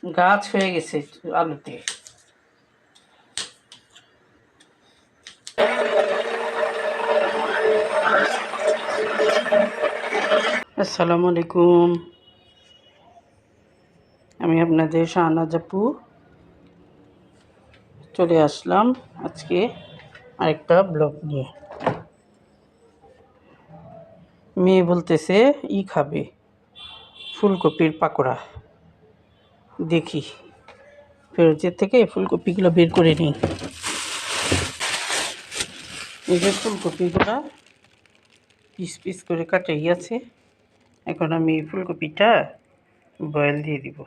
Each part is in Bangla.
গাছ হয়ে গেছে আলুতে। আসসালামু আলাইকুম, আমি আপনাদের শাহনাজ আপু চলে আসলাম আজকে আরেকটা ব্লগ নিয়ে। মেয়ে বলতেছে খাবে ফুলকপির পাকোড়া। দেখি ফ্রিজের থেকে ফুলকপিগুলো বের করে নিই। এই যে ফুলকপিগুলো পিস পিস করে কাটাই আছে। এখন আমি ফুলকপিটা বয়েল দিয়ে দিব।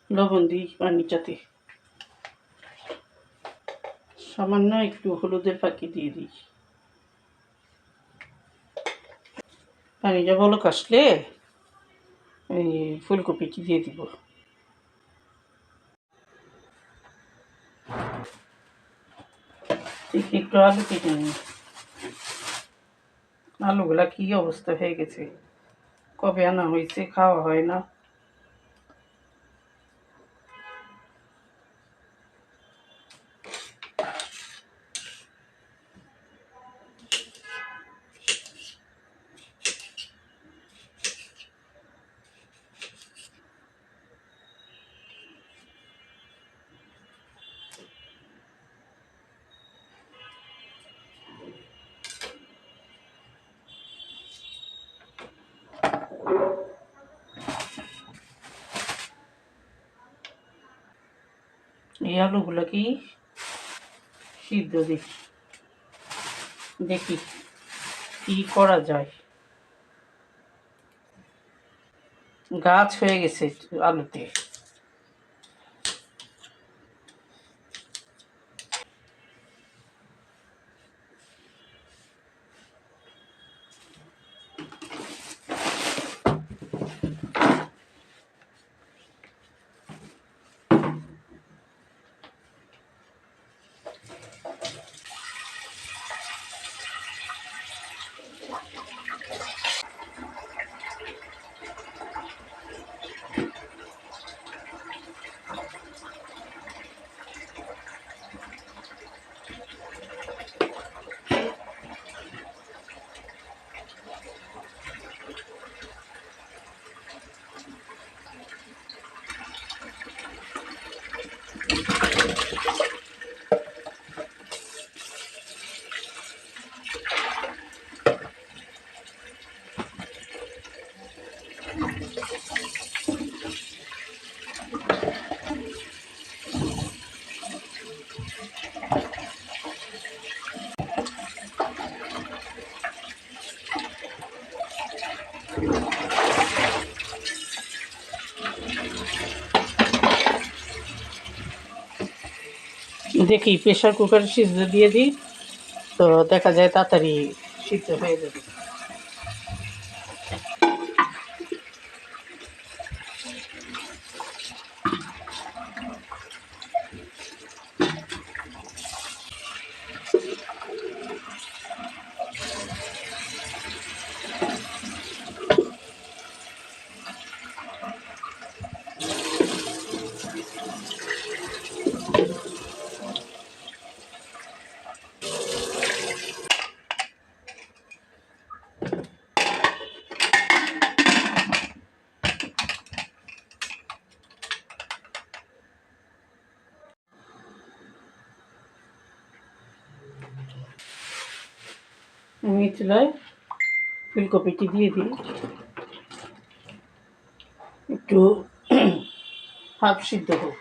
লবণ দিই পানিটাতে, সামান্য একটু হলুদের ফাঁকি দিয়ে দিই। পানিটা বলক আসলে এই ফুলকপিটি দিয়ে দিব। ঠিক একটু আলু কেটে নিই। আলুগুলা কি অবস্থা হয়ে গেছে, কবে আনা হয়েছে, খাওয়া হয় না। এই আলুগুলা কি সিদ্ধ দেখি দেখি কি করা যায়। গাছ হয়ে গেছে আলুতে। দেখি প্রেশার কুকারে সিদ্ধ দিয়ে দিই, তো দেখা যায় তাড়াতাড়ি সিদ্ধ হয়ে যাবে। আমি চুলায় ফুলকপিটি দিয়ে দিই, একটু হাফ সিদ্ধ হোক।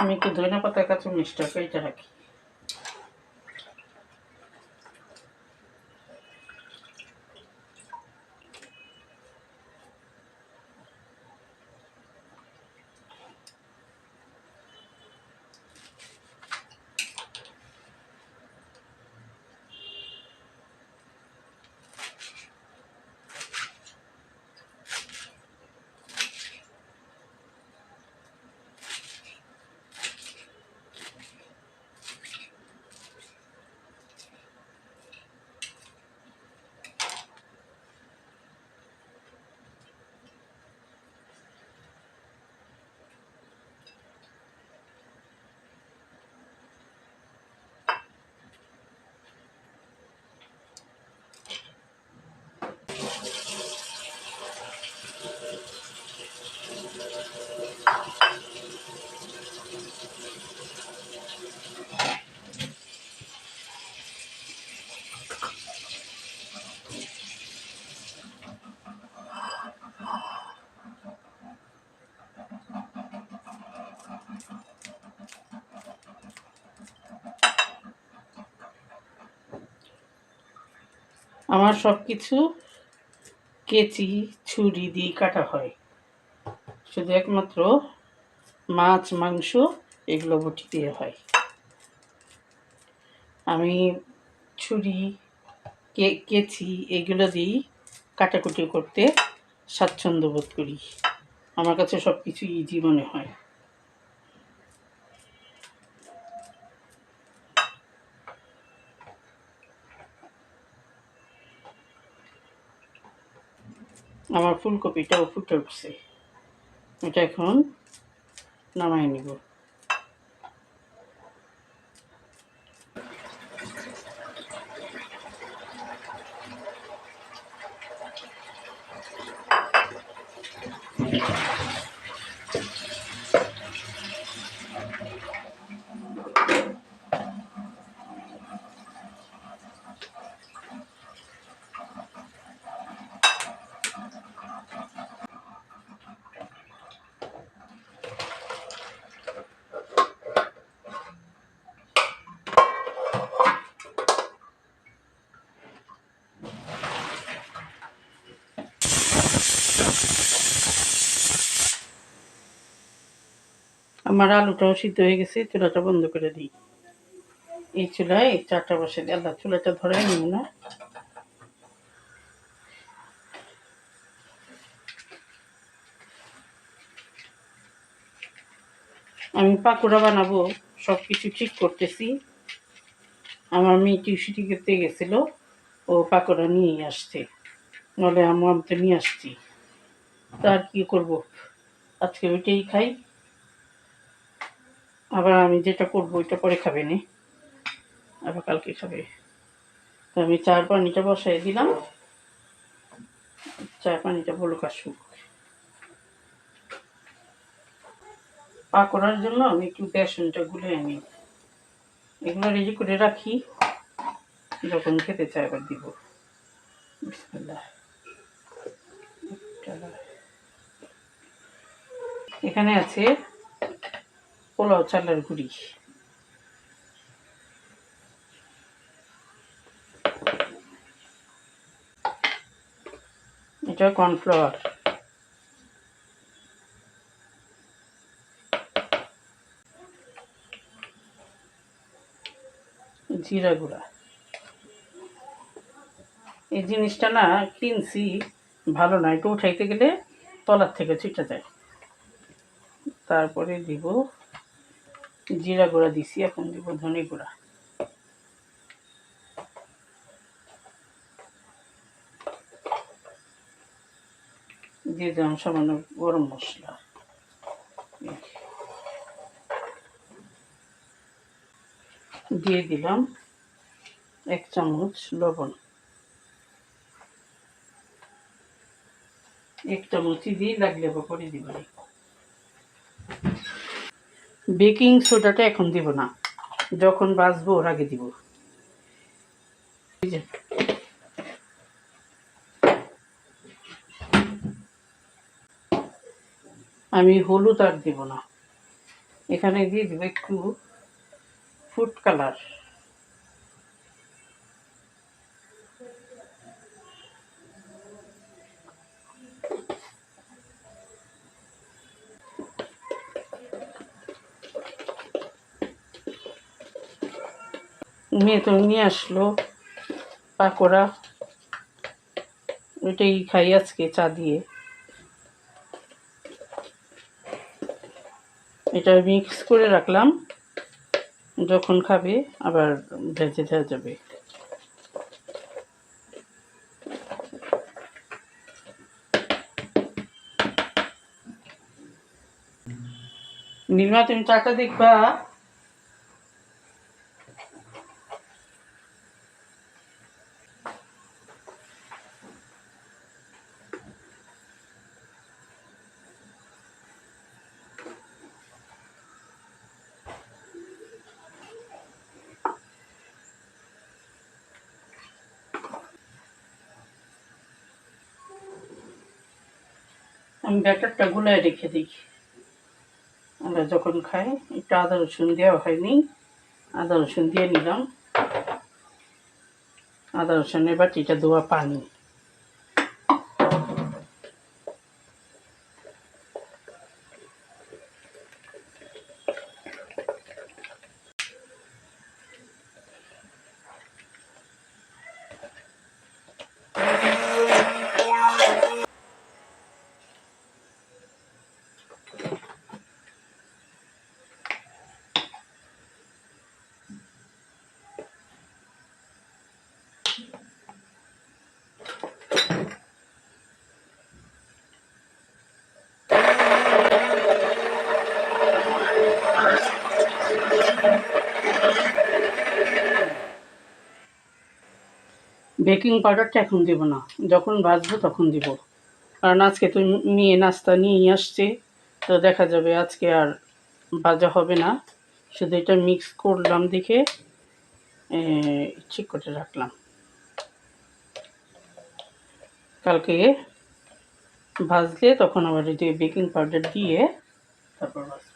আমি একটু ধনিয়া পাতা কাঁচামরিচটা কেটে রাখি। আমার সব কিছু কেচি ছুরি দিয়ে কাটা হয়, শুধু একমাত্র মাছ মাংস এগুলো বটি দিয়ে হয়। আমি ছুরি কেচি এগুলো দিয়েই কাটাকুটি করতে স্বাচ্ছন্দ্য বোধ করি। আমার কাছে সব কিছু ইজি মনে হয়। আমার ফুলকপিটাও ফুটে উঠছে, এটা এখন নামাই নিব। আমার আলুটাও সিদ্ধ হয়ে গেছে, চুলাটা বন্ধ করে দিই। এই চুলায় চাটা বসে দিই। আল্লাহ, চুলাটা ধরে নিব না। আমি পাকোড়া বানাবো, সব কিছু ঠিক করতেছি। আমার মেয়ে টিউশনি করতে গেছিলো, ও পাকোড়া নিয়ে আসছে, নলে আমি তো নিয়ে আসছি। তার কি করব, আজকে ওইটাই খাই। আবার আমি যেটা করবো ওইটা পরে খাবে না, আবার কালকে খাবে। তো আমি চার পানিটা বসাই দিলাম, চার পানিটা বলুক আসুক। পাকোড়ার জন্য আমি একটু বেসনটা গুলে আনি, এগুলো রেডি করে রাখি, যখন খেতে চাই আবার দিব। বিসমিল্লাহ। এখানে আছে পোলাও চালের গুঁড়ি, এটা কর্নফ্লাওয়ার, জিরা গুঁড়া। এই জিনিসটা না কিনছি, ভালো না, একটু উঠাইতে গেলে তলার থেকে ছিটে যায়। তারপরে দিব জিরা গুঁড়া দিছি, এখন দিব ধনে গুঁড়া, দিয়ে দিলাম সামান্য গরম মশলা, দিয়ে দিলাম 1 চামচ লবণ, 1 চামচই দিয়ে লাগলে পরে দিব। বেকিং সোডাটা এখন দিব না, যখন ভাজবো ওর আগে দিব। আমি হলুদ আর দিব না, এখানে দিয়ে দেবো একটু ফুড কালার। মেয়ে তো নিয়ে আসলো পাকোড়া, ওইটাই খাই আজকে চা দিয়ে। এটা মিক্স করে রাখলাম, যখন খাবে আবার ভেজে দেওয়া যাবে। নীলিমা তুমি চাটা দেখবা? আমি ব্যাটারটা গুলায় রেখে দিই, আমরা যখন খাই। একটু আদা রসুন দেওয়া হয়নি, আদা রসুন দিয়ে নিলাম। আদা রসুনের বাটিটা ধোয়া পানি। বেকিং পাউডারটা এখন দেব না, যখন ভাজবো তখন দিব। কারণ আজকে তো মেয়ে নাস্তা নিয়েই আসছে, তো দেখা যাবে আজকে আর ভাজা হবে না। শুধু এটা মিক্স করলাম দেখে ঠিক করে রাখলাম, কালকে ভাজলে তখন আবার এই যে বেকিং পাউডার দিয়ে তারপর ভাজবো।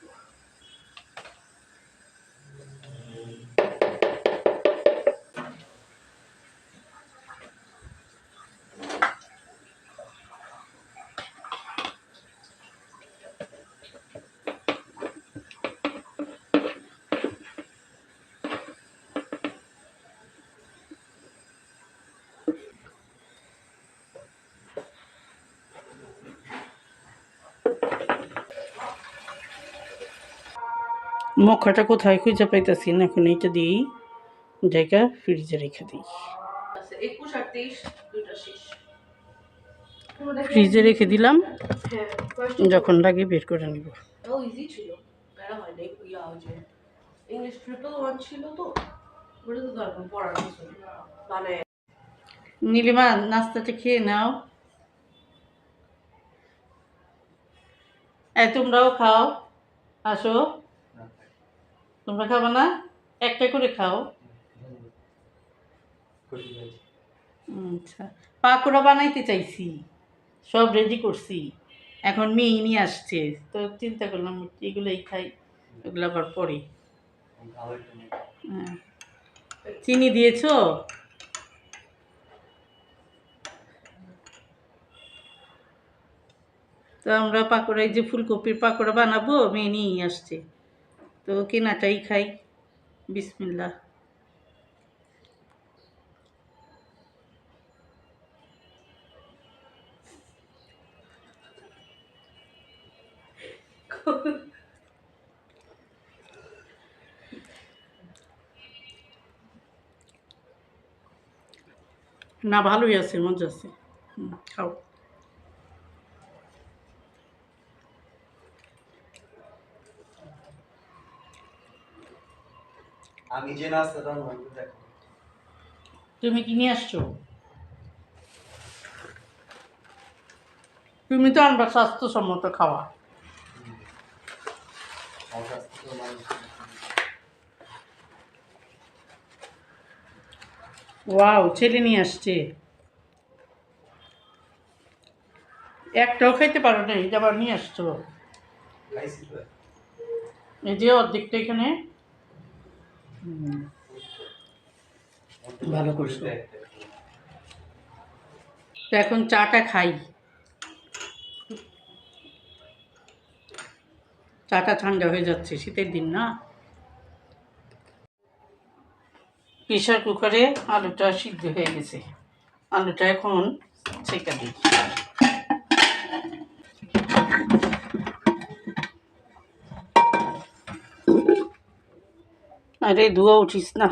মক্কাটা কোথায় খুঁজে পাইতেছি না, এখন এইটা দিয়েই জায়গা ফ্রিজে রেখে দিই। 21 আর 23 দুইটা শেষ, ফ্রিজে রেখে দিলাম, যখন লাগে বের করে নিব। ইজি ছিল, প্যারা হয় নাই। ইংলিশ ট্রিপল ওয়ান ছিল তো, ওটা তো দরকার পড়ার কিছু মানে। নীলিমা নাস্তাটা খেয়ে নাও, তোমরাও খাও, আসো। তোমরা খাবে না? একটা করে খাও। আচ্ছা, পাকোড়া বানাইতে চাইছি, সব রেডি করছি, এখন মেয়ে নিয়ে আসছে, তো চিন্তা করলাম এগুলোই খাই, এগুলো আবার পরে। হ্যাঁ, চিনি দিয়েছো? তো আমরা পাকোড়া, এই যে ফুলকপির পাকোড়া বানাবো, মেয়ে নিয়েই আসছে, তো কেনাটাই খাই। বিসমিল্লাহ। না, ভালোই আছে, মজা আছে। খাও। আমি যে নাস্তাটা দেখো, তুমি কি নিয়ে আসছো? তুমি তো আনবা স্বাস্থ্যসম্মত খাওয়া। ওয়াও, ছেলে নিয়ে আসছে, একটাও খাইতে পারো না, এটা আবার নিয়ে আসছো। এই যে অর্ধেকটা এখানে ভালো করছো। তো এখন চাটা খাই। চাটা ঠান্ডা হয়ে যাচ্ছে, শীতের দিন না। প্রেশার কুকারে আলুটা সিদ্ধ হয়ে গেছে, আলুটা এখন ছেঁকা দিই। আরে ধোয়া উঠিস না,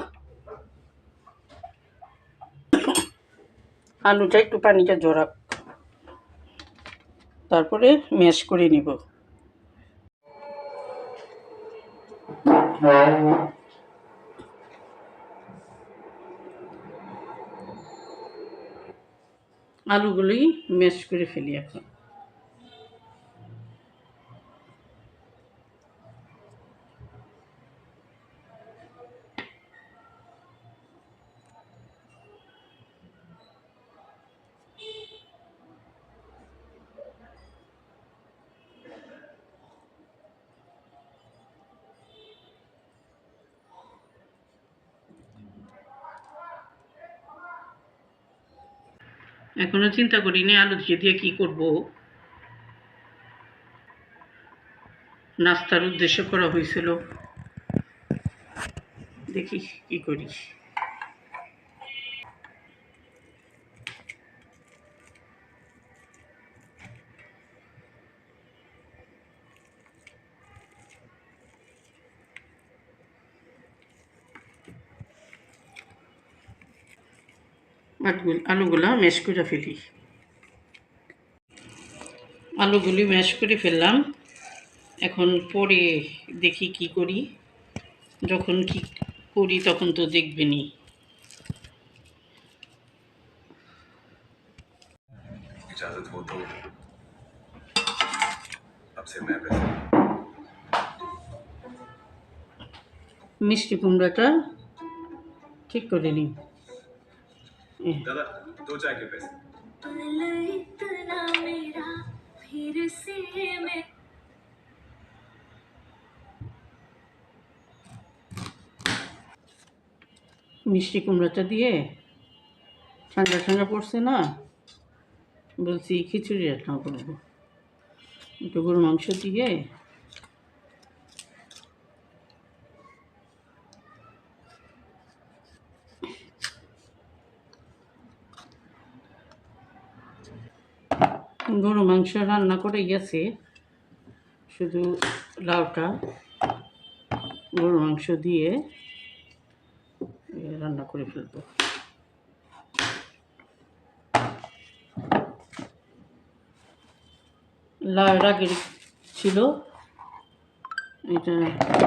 আলুটা একটু পানিটা জড়াক, তারপরে ম্যাশ করে নিব। আলুগুলোই ম্যাশ করে ফেলি এখন। এখনো চিন্তা করিনি আলু দিয়ে কি করব, নাস্তার উদ্দেশ্য করা হয়েছিল, দেখি কি করি। আলুগুলা ম্যাশ করে ফেলি। আলুগুলি ম্যাশ করে ফেললাম, এখন পরে দেখি কি করি। যখন কি করি তখন তো দেখবেনি। इजाजत हो तो अब से मैं वैसे মিষ্টি কুমড়াটা ঠিক করে নিই। दादा 2 चाय के पैसे মিষ্টি কুমড়াটা দিয়ে ঠান্ডা ঠান্ডা পড়ছে না, বলছি খিচুড়ি রান্না করবো। একটু গরুর মাংস দিয়ে গরু মাংস রান্না করে গেছে, শুধু লাউটা গরু মাংস দিয়ে রান্না করে ফেলবো। লাউ আগের ছিল, এটা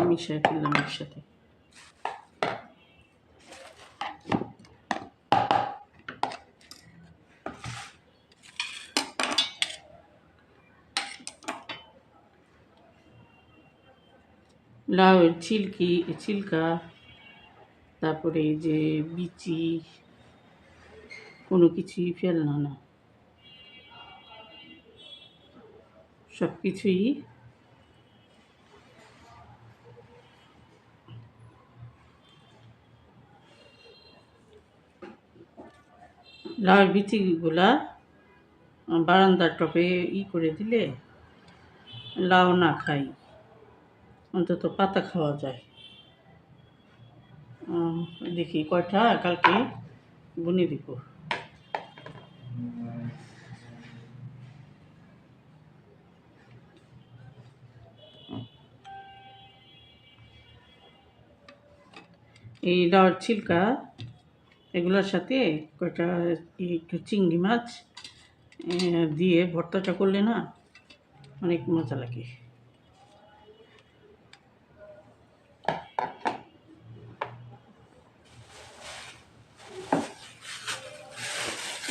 মিশিয়ে ফেললাম একসাথে। লাউয়ের ছিলকা, তারপরে এই যে বিচি, কোনো কিছুই ফেলনা না, সব কিছুই লাউয়ের বিচিগুলা বারান্দার টবে করে দিলে লাউ না খাই, অন্তত পাতা খাওয়া যায়। দেখি কয়টা কালকে বুনে দিব। এই লাউর ছিলকা এগুলোর সাথে কয়টা একটু চিংড়ি মাছ দিয়ে ভর্তাটা করলে না অনেক মজা লাগে।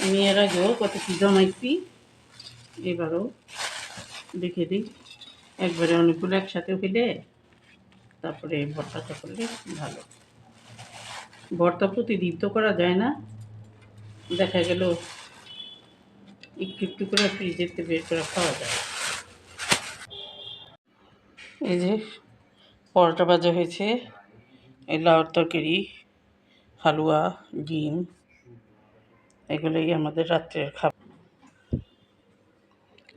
আমি এর আগেও কত কি জমাইছি, এবারও দেখে দিই, একবারে অনেকগুলো একসাথে হইলে তারপরে ভর্তাটা করলে ভালো। ভর্তা প্রতিদিন তো করা যায় না, দেখা গেল একটু একটু করে ফ্রিজেতে বের করে খাওয়া যায়। এই যে পরোটা ভাজা হয়েছে, এই লাউর তরকারি, হালুয়া, ডিম, এগুলোই আমাদের রাত্রের খাবার।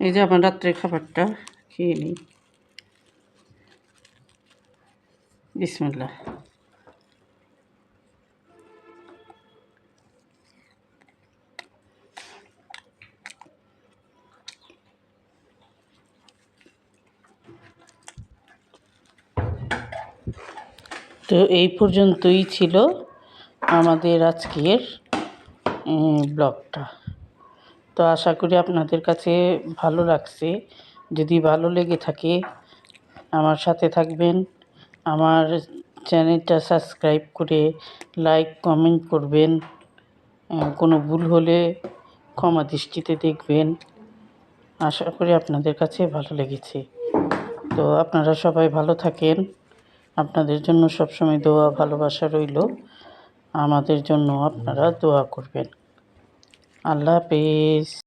এই যে আমার রাত্রের খাবারটা খেয়ে নিই। বিসমিল্লাহ। তো এই পর্যন্তই ছিল আমাদের আজকের ব্লগটা। তো আশা করি আপনাদের কাছে ভালো লাগছে। যদি ভালো লেগে থাকে আমার সাথে থাকবেন, আমার চ্যানেলটা সাবস্ক্রাইব করে লাইক কমেন্ট করবেন। কোনো ভুল হলে ক্ষমা দৃষ্টিতে দেখবেন। আশা করি আপনাদের কাছে ভালো লেগেছে। তো আপনারা সবাই ভালো থাকেন। আপনাদের জন্য সবসময় দোয়া ভালোবাসা রইল। আমাদের জন্য আপনারা দোয়া করবেন। আল্লাহ হাফেজ।